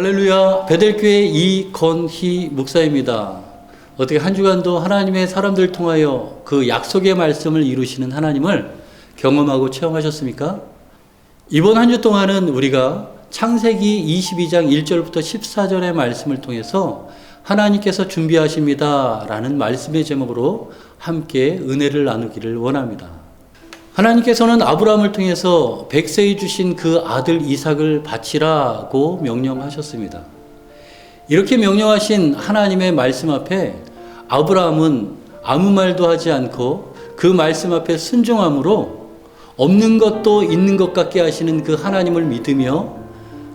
할렐루야, 베델교회 이건희 목사입니다. 어떻게 한 주간도 하나님의 사람들을 통하여 그 약속의 말씀을 이루시는 하나님을 경험하고 체험하셨습니까? 이번 한 주 동안은 우리가 창세기 22장 1절부터 14절의 말씀을 통해서 하나님께서 준비하십니다 라는 말씀의 제목으로 함께 은혜를 나누기를 원합니다. 하나님께서는 아브라함을 통해서 백세에 주신 그 아들 이삭을 바치라고 명령하셨습니다. 이렇게 명령하신 하나님의 말씀 앞에 아브라함은 아무 말도 하지 않고 그 말씀 앞에 순종함으로 없는 것도 있는 것 같게 하시는 그 하나님을 믿으며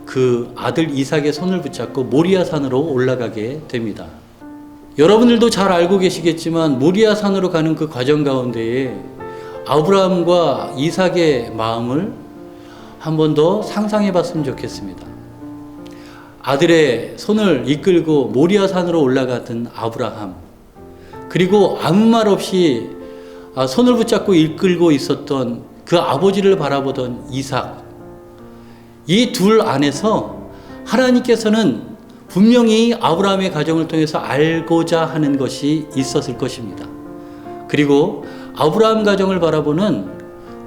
그 아들 이삭의 손을 붙잡고 모리아 산으로 올라가게 됩니다. 여러분들도 잘 알고 계시겠지만 모리아 산으로 가는 그 과정 가운데에 아브라함과 이삭의 마음을 한 번 더 상상해 봤으면 좋겠습니다. 아들의 손을 이끌고 모리아 산으로 올라가던 아브라함, 그리고 아무 말 없이 손을 붙잡고 이끌고 있었던 그 아버지를 바라보던 이삭, 이 둘 안에서 하나님께서는 분명히 아브라함의 가정을 통해서 알고자 하는 것이 있었을 것입니다. 그리고 아브라함 가정을 바라보는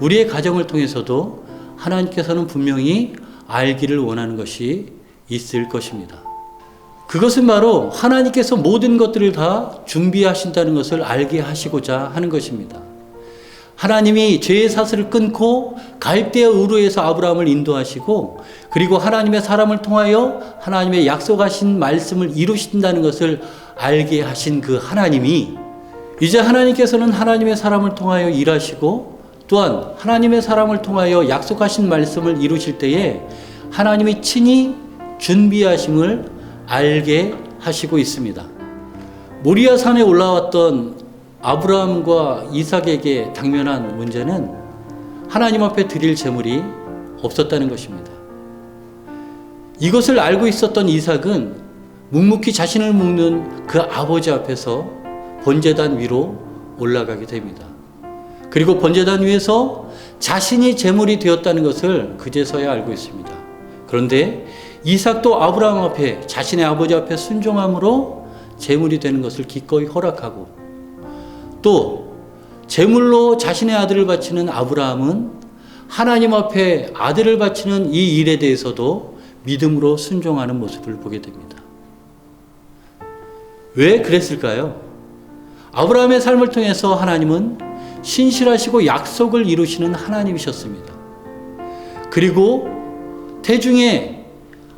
우리의 가정을 통해서도 하나님께서는 분명히 알기를 원하는 것이 있을 것입니다. 그것은 바로 하나님께서 모든 것들을 다 준비하신다는 것을 알게 하시고자 하는 것입니다. 하나님이 죄의 사슬을 끊고 갈대아 우르에서 아브라함을 인도하시고 그리고 하나님의 사람을 통하여 하나님의 약속하신 말씀을 이루신다는 것을 알게 하신 그 하나님이 이제 하나님께서는 하나님의 사람을 통하여 일하시고 또한 하나님의 사람을 통하여 약속하신 말씀을 이루실 때에 하나님이 친히 준비하심을 알게 하시고 있습니다. 모리아 산에 올라왔던 아브라함과 이삭에게 당면한 문제는 하나님 앞에 드릴 제물이 없었다는 것입니다. 이것을 알고 있었던 이삭은 묵묵히 자신을 묶는 그 아버지 앞에서 번제단 위로 올라가게 됩니다. 그리고 번제단 위에서 자신이 제물이 되었다는 것을 그제서야 알고 있습니다. 그런데 이삭도 아브라함 앞에 자신의 아버지 앞에 순종함으로 제물이 되는 것을 기꺼이 허락하고 또 제물로 자신의 아들을 바치는 아브라함은 하나님 앞에 아들을 바치는 이 일에 대해서도 믿음으로 순종하는 모습을 보게 됩니다. 왜 그랬을까요? 아브라함의 삶을 통해서 하나님은 신실하시고 약속을 이루시는 하나님이셨습니다. 그리고 태중에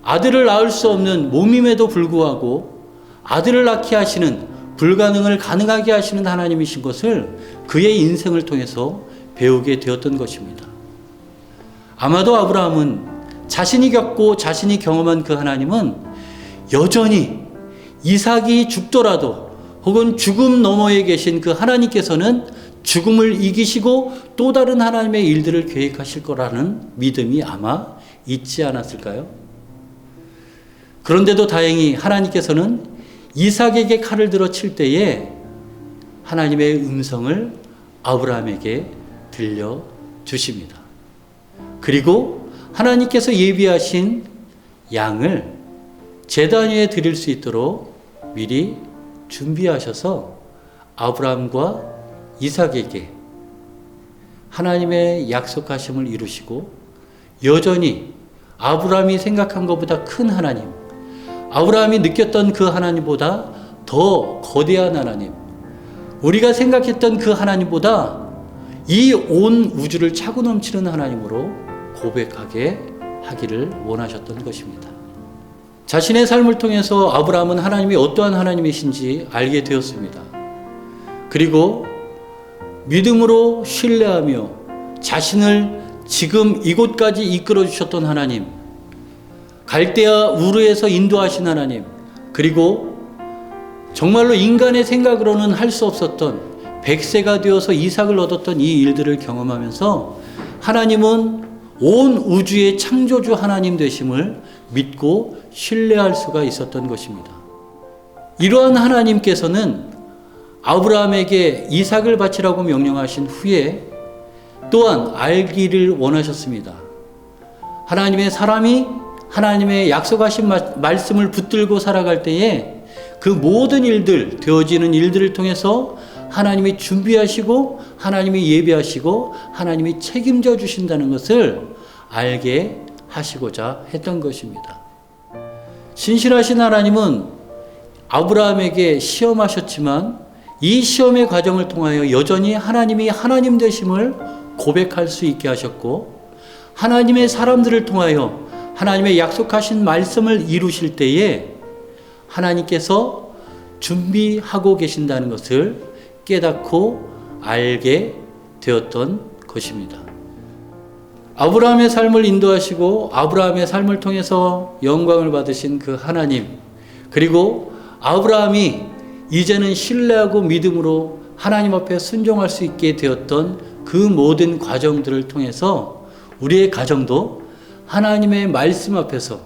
아들을 낳을 수 없는 몸임에도 불구하고 아들을 낳게 하시는 불가능을 가능하게 하시는 하나님이신 것을 그의 인생을 통해서 배우게 되었던 것입니다. 아마도 아브라함은 자신이 겪고 자신이 경험한 그 하나님은 여전히 이삭이 죽더라도 혹은 죽음 너머에 계신 그 하나님께서는 죽음을 이기시고 또 다른 하나님의 일들을 계획하실 거라는 믿음이 아마 있지 않았을까요? 그런데도 다행히 하나님께서는 이삭에게 칼을 들어 칠 때에 하나님의 음성을 아브라함에게 들려주십니다. 그리고 하나님께서 예비하신 양을 제단 위에 드릴 수 있도록 미리 준비하셔서 아브라함과 이삭에게 하나님의 약속하심을 이루시고 여전히 아브라함이 생각한 것보다 큰 하나님, 아브라함이 느꼈던 그 하나님보다 더 거대한 하나님, 우리가 생각했던 그 하나님보다 이 온 우주를 차고 넘치는 하나님으로 고백하게 하기를 원하셨던 것입니다. 자신의 삶을 통해서 아브라함은 하나님이 어떠한 하나님이신지 알게 되었습니다. 그리고 믿음으로 신뢰하며 자신을 지금 이곳까지 이끌어 주셨던 하나님, 갈대아 우르에서 인도하신 하나님, 그리고 정말로 인간의 생각으로는 할 수 없었던 백세가 되어서 이삭을 얻었던 이 일들을 경험하면서 하나님은 온 우주의 창조주 하나님 되심을 믿고 신뢰할 수가 있었던 것입니다. 이러한 하나님께서는 아브라함에게 이삭을 바치라고 명령하신 후에 또한 알기를 원하셨습니다. 하나님의 사람이 하나님의 약속하신 말씀을 붙들고 살아갈 때에 그 모든 일들, 되어지는 일들을 통해서 하나님이 준비하시고 하나님이 예비하시고 하나님이 책임져 주신다는 것을 알게 하시고자 했던 것입니다. 신실하신 하나님은 아브라함에게 시험하셨지만 이 시험의 과정을 통하여 여전히 하나님이 하나님 되심을 고백할 수 있게 하셨고, 하나님의 사람들을 통하여 하나님의 약속하신 말씀을 이루실 때에 하나님께서 준비하고 계신다는 것을 깨닫고 알게 되었던 것입니다. 아브라함의 삶을 인도하시고 아브라함의 삶을 통해서 영광을 받으신 그 하나님, 그리고 아브라함이 이제는 신뢰하고 믿음으로 하나님 앞에 순종할 수 있게 되었던 그 모든 과정들을 통해서 우리의 가정도 하나님의 말씀 앞에서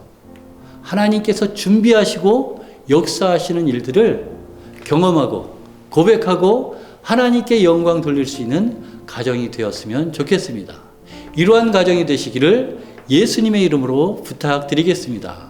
하나님께서 준비하시고 역사하시는 일들을 경험하고 고백하고 하나님께 영광 돌릴 수 있는 가정이 되었으면 좋겠습니다. 이러한 가정이 되시기를 예수님의 이름으로 부탁드리겠습니다.